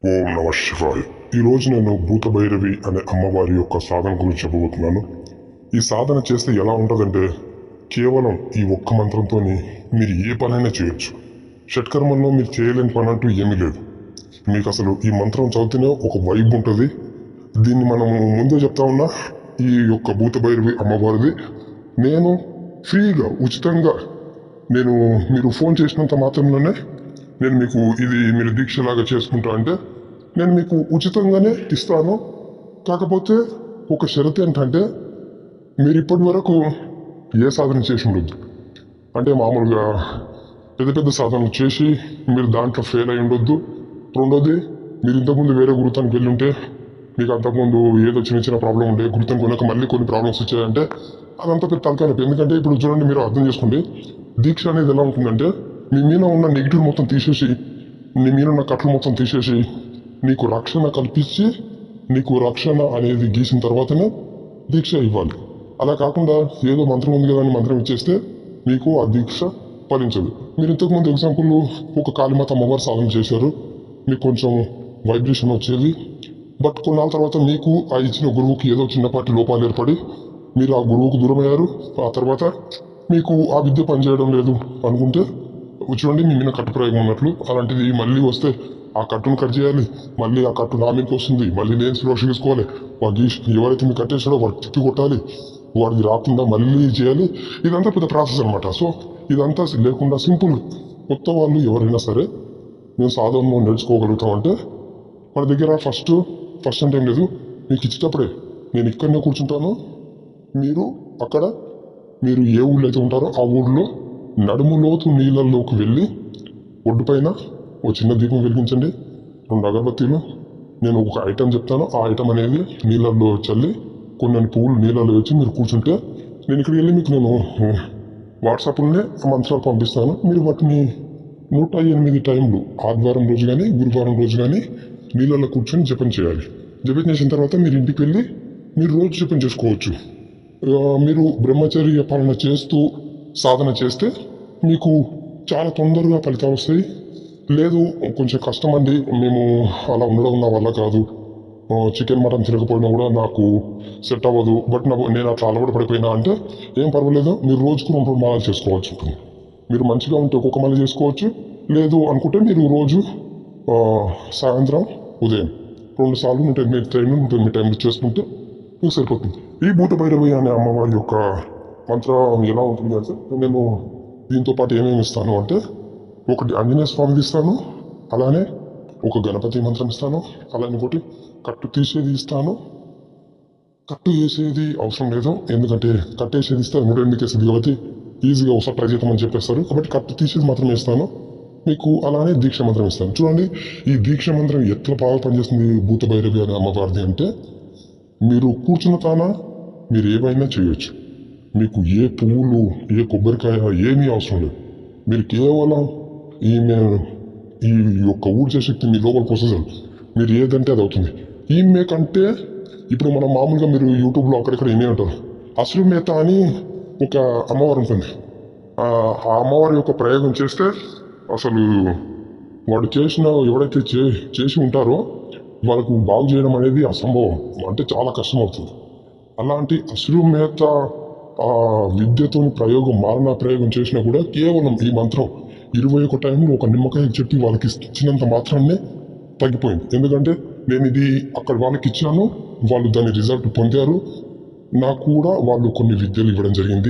ఓం నమ శివాయ. ఈరోజు నేను భూతభైరవి అనే అమ్మవారి యొక్క సాధన గురించి చెప్పబోతున్నాను. ఈ సాధన చేస్తే ఎలా ఉంటుందంటే, కేవలం ఈ ఒక్క మంత్రంతో మీరు ఏ పనైనా చేయొచ్చు. షట్కర్మల్లో మీరు చేయలేని పని అంటూ ఏమీ లేదు. మీకు అసలు ఈ మంత్రం చదివితేనే ఒక వైబ్ ఉంటుంది. దీన్ని మనము ముందే చెప్తా ఉన్నా, ఈ యొక్క భూతభైరవి అమ్మవారిది నేను ఫ్రీగా ఉచితంగా మీరు ఫోన్ చేసినంత మాత్రంలోనే నేను మీకు ఇది మీరు దీక్షలాగా చేసుకుంటా అంటే నేను మీకు ఉచితంగానే ఇస్తాను. కాకపోతే ఒక షరతు ఏంటంటే, మీరు ఇప్పటి వరకు ఏ సాధన చేసి ఉండొద్దు. అంటే మామూలుగా పెద్ద పెద్ద సాధనలు చేసి మీరు దాంట్లో ఫెయిల్ అయి ఉండొద్దు. రెండోది, మీరు ఇంతకుముందు వేరే గురుతానికి వెళ్ళి ఉంటే మీకు అంతకుముందు ఏదో చిన్న చిన్న ప్రాబ్లం ఉండే, గుర్తం కొనక మళ్ళీ కొన్ని ప్రాబ్లమ్స్ వచ్చాయంటే అదంతా పెద్ద తలకాయ. ఎందుకంటే ఇప్పుడు చూడండి, మీరు అర్థం చేసుకోండి, దీక్ష అనేది ఎలా ఉంటుందంటే, మీ మీద ఉన్న నెగిటివ్ మొత్తం తీసేసి, నీ మీద ఉన్న కట్లు మొత్తం తీసేసి నీకు రక్షణ కల్పించి, నీకు రక్షణ అనేది గీసిన తర్వాతనే దీక్ష ఇవ్వాలి. అలా కాకుండా ఏదో మంత్రం ఉంది కదా అని మంత్రం ఇచ్చేస్తే మీకు ఆ దీక్ష ఫలించదు. మీరు ఇంతకుముందు ఎగ్జాంపుల్ ఒక కాళీమాత అమ్మవారు సాధన చేశారు, మీకు కొంచెం వైబ్రేషన్ వచ్చేది. బట్ కొన్నాళ్ళ తర్వాత మీకు ఆ ఇచ్చిన గురువుకి ఏదో చిన్నపాటి లోపాలు ఏర్పడి మీరు ఆ గురువుకు దూరం అయ్యారు. ఆ తర్వాత మీకు ఆ విద్య పనిచేయడం లేదు అనుకుంటే చూడండి, మీ మీద కట్టు ప్రయోగం ఉన్నట్లు. అలాంటిది మళ్ళీ వస్తే ఆ కట్టును కట్ చేయాలి, మళ్ళీ ఆ కట్టు నా మీదకి వస్తుంది, మళ్ళీ నేను సురక్ష తీసుకోవాలి. ఎవరైతే మీకు కట్టేసాడో వాడు తిప్పి కొట్టాలి, వాడికి రాకుండా మళ్ళీ చేయాలి. ఇదంతా పెద్ద ప్రాసెస్ అనమాట. సో ఇదంతా లేకుండా సింపుల్ కొత్త వాళ్ళు ఎవరైనా సరే మేము సాధనలో నేర్చుకోగలుగుతామంటే మన దగ్గర ఫస్ట్ అంటే ఏం లేదు, మీకు ఇచ్చేటప్పుడే నేను ఇక్కడనే కూర్చుంటాను, మీరు అక్కడ మీరు ఏ ఊళ్ళో అయితే ఉంటారో ఆ ఊళ్ళో నడుములోతు నీళ్ళల్లోకి వెళ్ళి ఒడ్డు పైన ఓ చిన్న దీపం వెలిగించండి, 2 అగరబత్తీలు. నేను ఒక ఐటెం చెప్తాను, ఆ ఐటెం అనేది నీళ్ళల్లో చల్లి కొన్ని పువ్వులు నీళ్ళలో వేసి మీరు కూర్చుంటే నేను ఇక్కడికి వెళ్ళి మీకు నేను వాట్సాప్లోనే మంత్రాలు పంపిస్తాను. మీరు వాటిని 108 టైంలు ఆదివారం రోజు కానీ గురువారం రోజు కానీ నీళ్ళల్లో కూర్చొని జపం చేయాలి. జపం చేసిన తర్వాత మీరు ఇంటికి వెళ్ళి మీరు రోజు జపం చేసుకోవచ్చు. మీరు బ్రహ్మచర్య పాలన చేస్తూ సాధన చేస్తే మీకు చాలా తొందరగా ఫలితాలు వస్తాయి. లేదు కొంచెం కష్టం అండి, మేము అలా ఉండడం నా వల్ల కాదు, చికెన్ మటన్ తినకపోయినా కూడా నాకు సెట్ అవ్వదు, బట్ నేను అట్లా అలవాటు పడిపోయినా అంటే ఏం పర్వాలేదు, మీరు రోజుకు 2 మాలలు చేసుకోవచ్చు. మీరు మంచిగా ఉంటే ఒక్కొక్క మాల చేసుకోవచ్చు. లేదు అనుకుంటే మీరు రోజు సాయంత్రం ఉదయం 2 సార్లు 108 టైంలు చేసుకుంటే మీకు సరిపోతుంది. ఈ భూతభైరవి అనే అమ్మవారి యొక్క మంత్రం ఎలా ఉంటుంది అంటే, నేను దీంతో పాటు ఏమేమి ఇస్తాను అంటే, ఒకటి ఆంజనేయ స్వామిది ఇస్తాను, అలానే ఒక గణపతి మంత్రం ఇస్తాను, అలానే ఒకటి కట్టు తీసేది ఇస్తాను. కట్టు వేసేది అవసరం లేదు, ఎందుకంటే కట్టేసేది ఇస్తే 108 వేసేది కాబట్టి ఈజీగా ఒకసారి ట్రై చేద్దామని చెప్పేస్తారు. కాబట్టి కట్టు తీసేది మాత్రం ఇస్తాను మీకు. అలానే దీక్ష మంత్రం ఇస్తాను. చూడండి, ఈ దీక్ష మంత్రం ఎట్లా బాగా పనిచేస్తుంది భూతభైరవి అనే అమ్మవారిది అంటే, మీరు కూర్చున్న తాన మీరు ఏమైనా చేయొచ్చు. మీకు ఏ పువ్వులు ఏ కొబ్బరికాయ ఏమీ అవసరం లేదు. మీరు కేవలం ఈ యొక్క ఊర్జ శక్తి మీ లోపల పోసేసారు. మీరు ఏదంటే అది అవుతుంది. ఈమె కంటే ఇప్పుడు మనం మామూలుగా మీరు యూట్యూబ్లో అక్కడెక్కడ ఏమే అంటారు, అశ్వమేధ అని ఒక అమ్మవారు ఉంటుంది. ఆ అమ్మవారి యొక్క ప్రయోగం చేస్తే అసలు వాడు ఎవరైతే చేసి ఉంటారో వాళ్ళకు బాగు చేయడం అనేది అసంభవం, అంటే చాలా కష్టం అవుతుంది. అలాంటి అశ్వమేధ విద్యతో మారణ ప్రయోగం చేసినా కూడా కేవలం ఈ మంత్రం 21 టైంలో ఒక నిమ్మకాయ చెప్పి వాళ్ళకి ఇచ్చినంత మాత్రాన్నే తగ్గిపోయింది. ఎందుకంటే నేను ఇది అక్కడ వాళ్ళకి ఇచ్చాను, వాళ్ళు దాని రిజల్ట్ పొందారు. నాకు కూడా వాళ్ళు కొన్ని విద్యలు ఇవ్వడం జరిగింది.